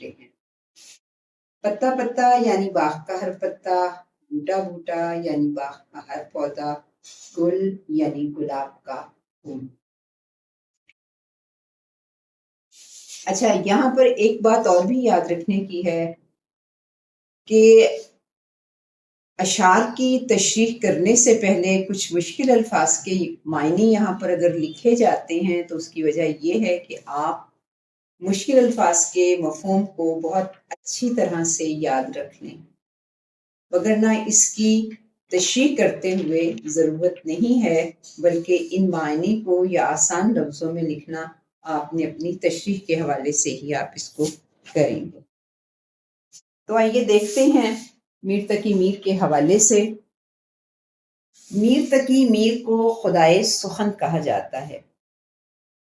ہیں۔ پتا پتا یعنی باغ کا ہر پتا، بوٹا بوٹا یعنی باغ کا ہر پودا، گل یعنی گلاب کا پھول۔ اچھا، یہاں پر ایک بات اور بھی یاد رکھنے کی ہے کہ اشعار کی تشریح کرنے سے پہلے کچھ مشکل الفاظ کے معنی یہاں پر اگر لکھے جاتے ہیں تو اس کی وجہ یہ ہے کہ آپ مشکل الفاظ کے مفہوم کو بہت اچھی طرح سے یاد رکھ لیں، وگرنہ اس کی تشریح کرتے ہوئے ضرورت نہیں ہے، بلکہ ان معنی کو یا آسان لفظوں میں لکھنا آپ نے اپنی تشریح کے حوالے سے ہی آپ اس کو کریں گے۔ تو آئیے دیکھتے ہیں میر تقی میر کے حوالے سے۔ میر تقی میر کو خدائے سخن کہا جاتا ہے۔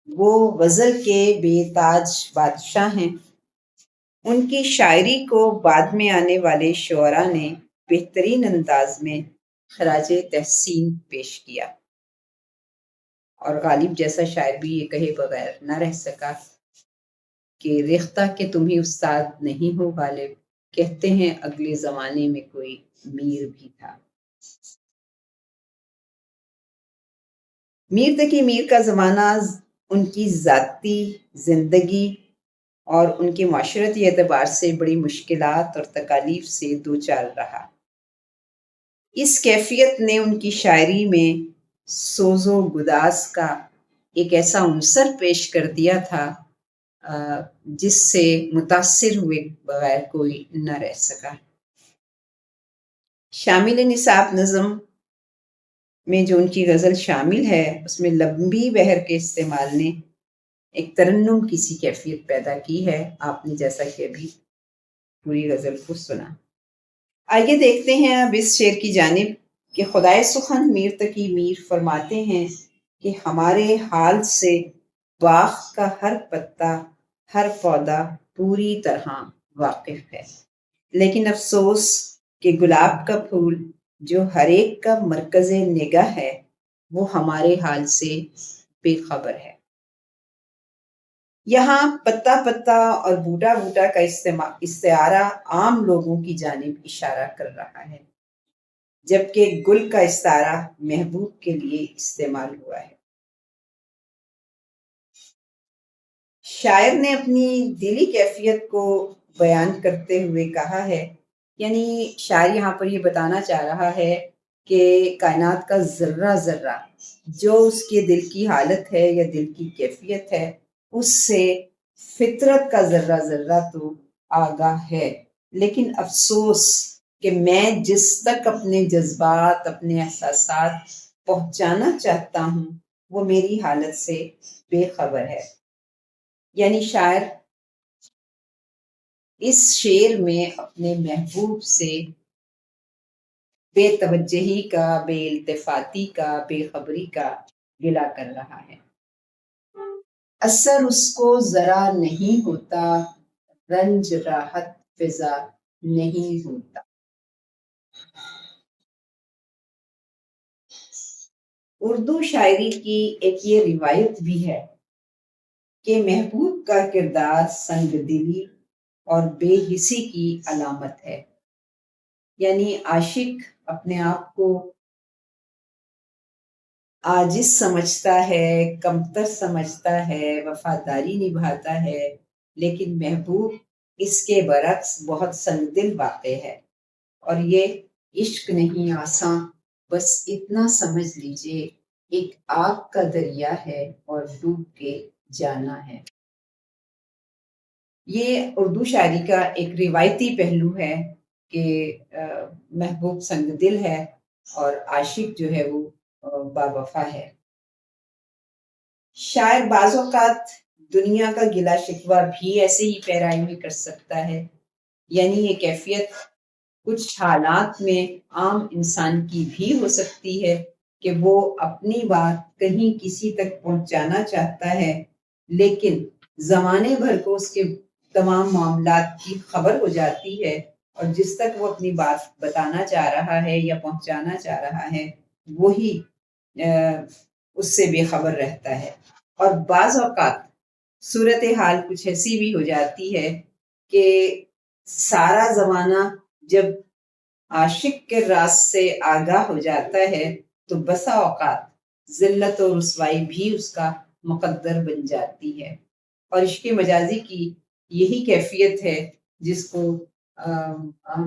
وہ غزل کے بے تاج بادشاہ ہیں۔ ان کی شاعری کو بعد میں آنے والے شعراء نے بہترین انداز میں خراج تحسین پیش کیا، اور غالب جیسا شاعر بھی یہ کہے بغیر نہ رہ سکا کہ ریختہ کہ تمہیں استاد نہیں ہو غالب، کہتے ہیں اگلے زمانے میں کوئی میر بھی تھا۔ میر تقی میر کا زمانہ ان کی ذاتی زندگی اور ان کے معاشرتی اعتبار سے بڑی مشکلات اور تکالیف سے دوچار رہا۔ اس کیفیت نے ان کی شاعری میں سوز و گداز کا ایک ایسا عنصر پیش کر دیا تھا جس سے متاثر ہوئے بغیر کوئی نہ رہ سکا۔ شامل نصاب نظم میں جو ان کی غزل شامل ہے، اس میں لمبی بحر کے استعمال نے ایک ترنم کی سی کیفیت پیدا کی ہے، آپ نے جیسا کہ ابھی پوری غزل کو سنا۔ آئیے دیکھتے ہیں اب اس شعر کی جانب کہ خدائے سخن میر تقی میر فرماتے ہیں کہ ہمارے حال سے باغ کا ہر پتا، ہر پودا پوری طرح واقف ہے، لیکن افسوس کہ گلاب کا پھول جو ہر ایک کا مرکز نگاہ ہے، وہ ہمارے حال سے بے خبر ہے۔ یہاں پتا پتا اور بوٹا بوٹا کا استعارہ عام لوگوں کی جانب اشارہ کر رہا ہے، جبکہ گل کا استعارہ محبوب کے لیے استعمال ہوا ہے۔ شاعر نے اپنی دلی کیفیت کو بیان کرتے ہوئے کہا ہے، یعنی شاعر یہاں پر یہ بتانا چاہ رہا ہے کہ کائنات کا ذرہ ذرہ جو اس کے دل کی حالت ہے یا دل کی کیفیت ہے، اس سے فطرت کا ذرہ ذرہ تو آگاہ ہے، لیکن افسوس کہ میں جس تک اپنے جذبات، اپنے احساسات پہنچانا چاہتا ہوں، وہ میری حالت سے بے خبر ہے۔ یعنی شاعر اس شعر میں اپنے محبوب سے بے توجہی کا، بے التفاتی کا، بے خبری کا گلہ کر رہا ہے۔ اثر اس کو ذرا نہیں ہوتا، رنج راحت فضا نہیں ہوتا۔ اردو شاعری کی ایک یہ روایت بھی ہے کہ محبوب کا کردار سنگ دلی اور بے حسی کی علامت ہے، یعنی عاشق اپنے آپ کو عاجز سمجھتا ہے، کمتر سمجھتا ہے، وفاداری نبھاتا ہے، لیکن محبوب اس کے برعکس بہت سنگ دل واقع ہے، اور یہ عشق نہیں آساں، بس اتنا سمجھ لیجئے ایک آگ کا دریا ہے اور ڈوب کے جانا ہے۔ یہ اردو شاعری کا ایک روایتی پہلو ہے کہ محبوب سنگ دل ہے اور عاشق جو ہے وہ با وفا ہے۔ شاعر بعض اوقات دنیا کا گلہ شکوہ بھی ایسے ہی پیرائی میں کر سکتا ہے، یعنی یہ کیفیت کچھ حالات میں عام انسان کی بھی ہو سکتی ہے کہ وہ اپنی بات کہیں کسی تک پہنچانا چاہتا ہے، لیکن زمانے بھر کو اس کے تمام معاملات کی خبر ہو جاتی ہے، اور جس تک وہ اپنی بات بتانا چاہ رہا ہے یا پہنچانا چاہ رہا ہے، وہی اس سے بے خبر رہتا ہے۔ اور بعض اوقات صورتحال کچھ ایسی بھی ہو جاتی ہے کہ سارا زمانہ جب عاشق کے راز سے آگاہ ہو جاتا ہے تو بسا اوقات ذلت و رسوائی بھی اس کا مقدر بن جاتی ہے۔ اور عشق مجازی کی یہی کیفیت ہے جس کو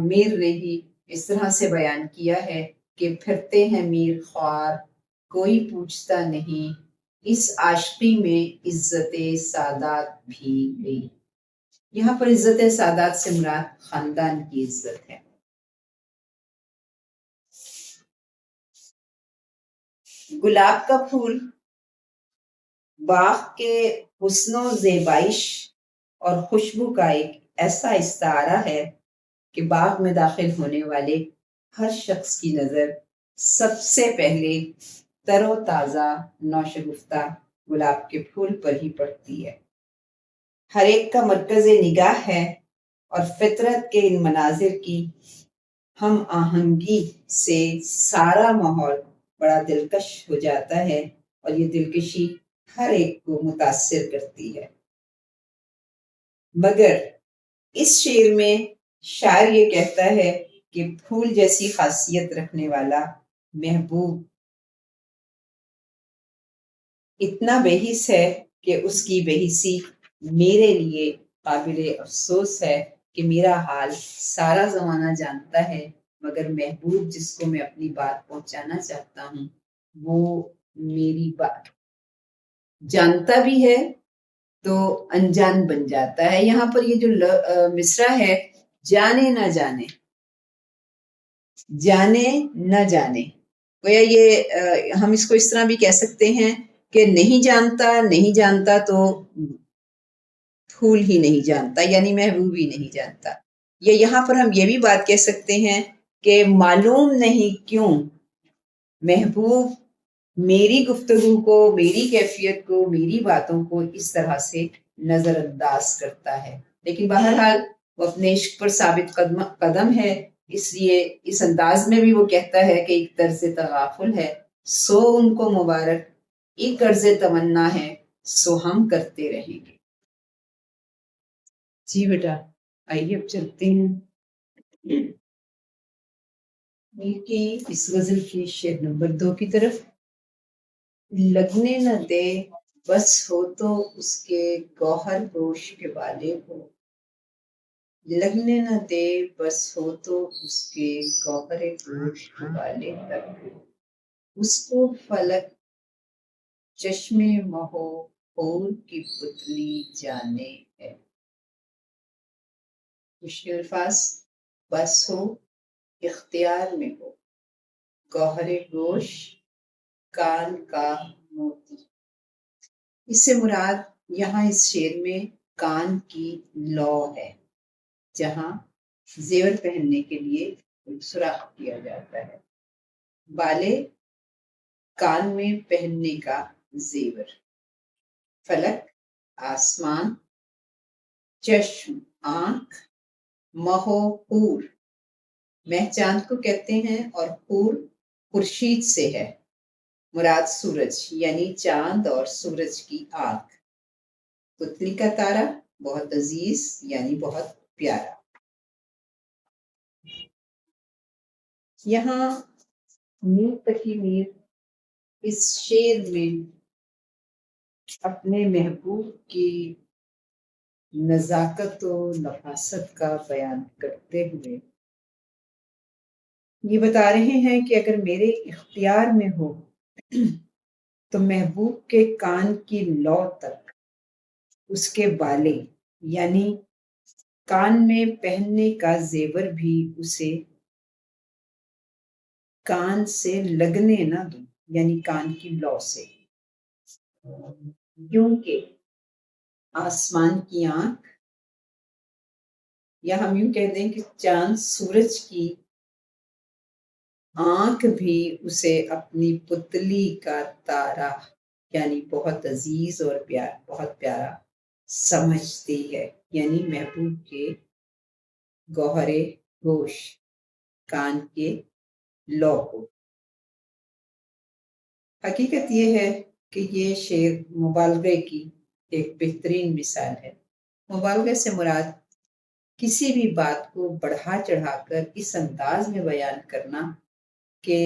میر نے ہی اس طرح سے بیان کیا ہے کہ پھرتے ہیں میر خوار کوئی پوچھتا نہیں، اس عاشقی میں عزت سادات بھی گئی۔ یہاں پر عزت سادات سے مراد خاندان کی عزت ہے۔ گلاب کا پھول باغ کے حسن و زیبائش اور خوشبو کا ایک ایسا استعارہ ہے کہ باغ میں داخل ہونے والے ہر شخص کی نظر سب سے پہلے تر و تازہ نوشگفتہ گلاب کے پھول پر ہی پڑتی ہے۔ ہر ایک کا مرکز نگاہ ہے اور فطرت کے ان مناظر کی ہم آہنگی سے سارا ماحول بڑا دلکش ہو جاتا ہے اور یہ دلکشی ہر ایک کو متاثر کرتی ہے۔ مگر اس شعر میں شاعر یہ کہتا ہے کہ پھول جیسی خاصیت رکھنے والا محبوب اتنا بے حس ہے کہ اس کی بے حسی میرے لیے قابل افسوس ہے کہ میرا حال سارا زمانہ جانتا ہے، مگر محبوب جس کو میں اپنی بات پہنچانا چاہتا ہوں وہ میری بات جانتا بھی ہے تو انجان بن جاتا ہے۔ یہاں پر یہ جو مصرع ہے، جانے نہ جانے، جانے نہ جانے، گویا یہ ہم اس کو اس طرح بھی کہہ سکتے ہیں کہ نہیں جانتا نہیں جانتا تو پھول ہی نہیں جانتا، یعنی محبوب ہی نہیں جانتا۔ یا یہاں پر ہم یہ بھی بات کہہ سکتے ہیں کہ معلوم نہیں کیوں محبوب میری گفتگو کو، میری کیفیت کو، میری باتوں کو اس طرح سے نظر انداز کرتا ہے، لیکن بہرحال وہ اپنے عشق پر ثابت قدم ہے، اس لیے اس انداز میں بھی وہ کہتا ہے کہ ایک طرز تغافل ہے سو ان کو مبارک، ایک عرض تمنا ہے سو ہم کرتے رہیں گے۔ جی بیٹا، آئیے اب چلتے ہیں میر کی اس غزل کی شعر نمبر 2 کی طرف۔ لگنے نہ دے بس ہو تو اس کے گوہر گوش کے والے ہو، لگنے نہ دے بس ہو تو اس کے گوہر گوش کے والے تک، اس کو فلک چشم مہو حور کی پتلی جانے ہے۔ مشکل الفاظ، بس ہو اختیار میں ہو، گوہر گوش کان کا موتی۔ اس سے مراد یہاں اس شعر میں کان کی لو ہے، جہاں زیور پہننے کے لیے سوراخ کیا جاتا ہے۔ بالے کان میں پہننے کا زیور، فلک آسمان، چشم آنکھ، مہو حور، مہ چاند کو کہتے ہیں اور حور خورشید سے ہے، مراد سورج یعنی چاند اور سورج کی آنکھ، پتلی کا تارا بہت عزیز یعنی بہت پیارا۔ یہاں میر تقی میر اس شعر میں اپنے محبوب کی نزاکت و نفاست کا بیان کرتے ہوئے یہ بتا رہے ہیں کہ اگر میرے اختیار میں ہو تو محبوب کے کان کی لو تک اس کے بالے یعنی کان میں پہننے کا زیور بھی اسے کان سے لگنے نہ دوں، یعنی کان کی لو سے، کیونکہ آسمان کی آنکھ، یا ہم یوں کہہ دیں کہ چاند سورج کی آنکھ بھی اسے اپنی پتلی کا تارا یعنی بہت عزیز اور بہت پیارا سمجھتی ہے، یعنی محبوب کے گوہر گوش کان کے لو کو۔ حقیقت یہ ہے کہ یہ شعر مبالغے کی ایک بہترین مثال ہے۔ مبالغے سے مراد کسی بھی بات کو بڑھا چڑھا کر اس انداز میں بیان کرنا کہ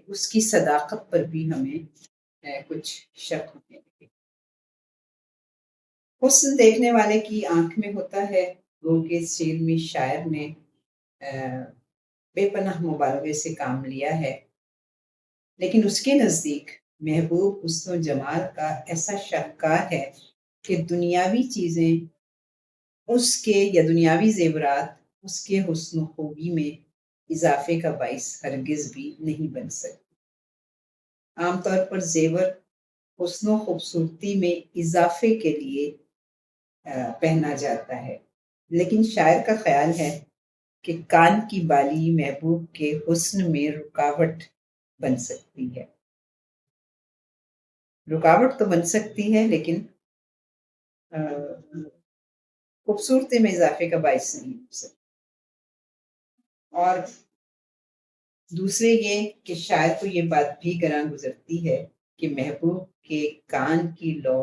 اس کی صداقت پر بھی ہمیں کچھ شک ہونے لگے۔ حسن دیکھنے والے کی آنکھ میں ہوتا ہے، گو کے شعر میں شاعر نے بے پناہ مبالغے سے کام لیا ہے، لیکن اس کے نزدیک محبوب حسن و جمال کا ایسا شاہکار ہے کہ دنیاوی چیزیں اس کے یا دنیاوی زیورات اس کے حسن و خوبی میں اضافے کا باعث ہرگز بھی نہیں بن سکتے۔ عام طور پر زیور حسن و خوبصورتی میں اضافے کے لیے پہنا جاتا ہے، لیکن شاعر کا خیال ہے کہ کان کی بالی محبوب کے حسن میں رکاوٹ بن سکتی ہے۔ رکاوٹ تو بن سکتی ہے لیکن خوبصورتی میں اضافے کا باعث نہیں ہو سکتی۔ اور دوسرے یہ کہ شاعر کو یہ بات بھی گراں گزرتی ہے کہ محبوب کے کان کی لو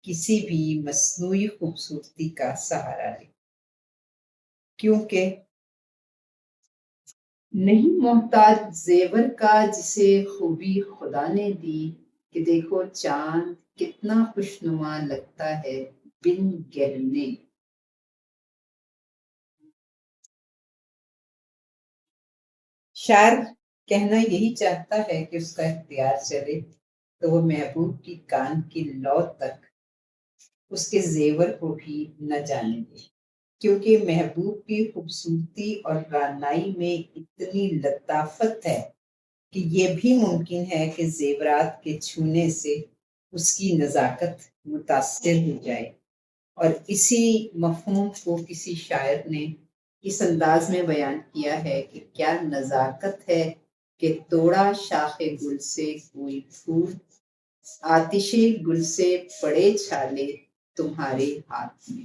کسی بھی مصنوعی خوبصورتی کا سہارا لے، کیونکہ نہیں محتاج زیور کا جسے خوبی خدا نے دی، کہ دیکھو چاند کتنا خوشنما لگتا ہے بن گہنے۔ شاعر کہنا یہی چاہتا ہے کہ اس کا اختیار چلے تو وہ محبوب کی کان کی لو تک اس کے زیور کو بھی نہ جانے دے، کیونکہ محبوب کی خوبصورتی اور رعنائی میں اتنی لطافت ہے کہ یہ بھی ممکن ہے کہ زیورات کے چھونے سے اس کی نزاکت متاثر ہو جائے، اور اسی مفہوم کو کسی شاعر نے اس انداز میں بیان کیا ہے کہ کیا نزاکت ہے کہ توڑا شاخ گل سے کوئی پھول، آتش گل سے پڑے چھالے تمہارے ہاتھ میں۔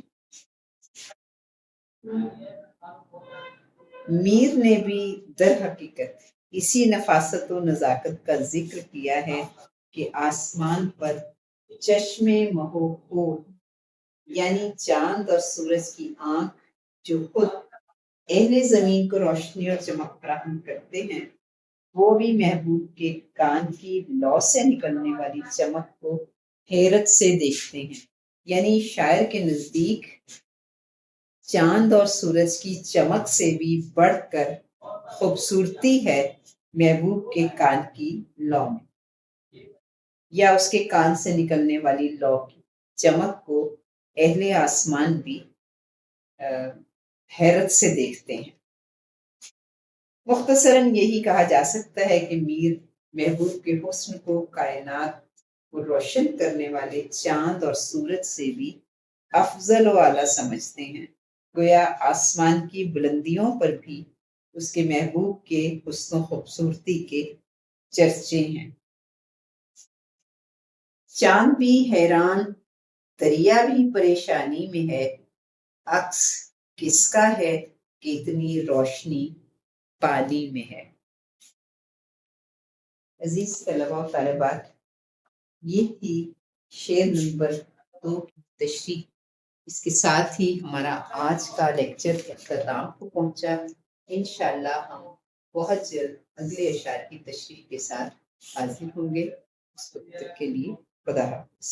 میر نے بھی در حقیقت اسی نفاست و نزاکت کا ذکر کیا ہے کہ آسمان پر چشم مہو خور، یعنی چاند اور سورج کی آنکھ جو خود اہل زمین کو روشنی اور چمک فراہم کرتے ہیں، وہ بھی محبوب کے کان کی لو سے نکلنے والی چمک کو حیرت سے دیکھتے ہیں۔ یعنی شاعر کے نزدیک چاند اور سورج کی چمک سے بھی بڑھ کر خوبصورتی ہے محبوب کے کان کی لو میں، یا اس کے کان سے نکلنے والی لو کی چمک کو اہل آسمان بھی حیرت سے دیکھتے ہیں۔ مختصراً یہی کہا جا سکتا ہے کہ میر محبوب کے حسن کو کائنات کو روشن کرنے والے چاند اور سورج سے بھی افضل و اعلیٰ سمجھتے ہیں، گویا آسمان کی بلندیوں پر بھی اس کے محبوب کے حسن و خوبصورتی کے چرچے ہیں۔ چاند بھی حیران، دریا بھی پریشانی میں ہے، عکس کس کا ہے کہ اتنی روشنی پانی میں ہے۔ عزیز طلباء و طالبات، یہ تھی شعر نمبر 2 کی تشریح۔ اس کے ساتھ ہی ہمارا آج کا لیکچر اختتام کو پہنچا۔ انشاءاللہ ہم بہت جلد اگلے اشعار کی تشریح کے ساتھ حاضر ہوں گے۔ اس وقت تک کے لیے خدا حافظ۔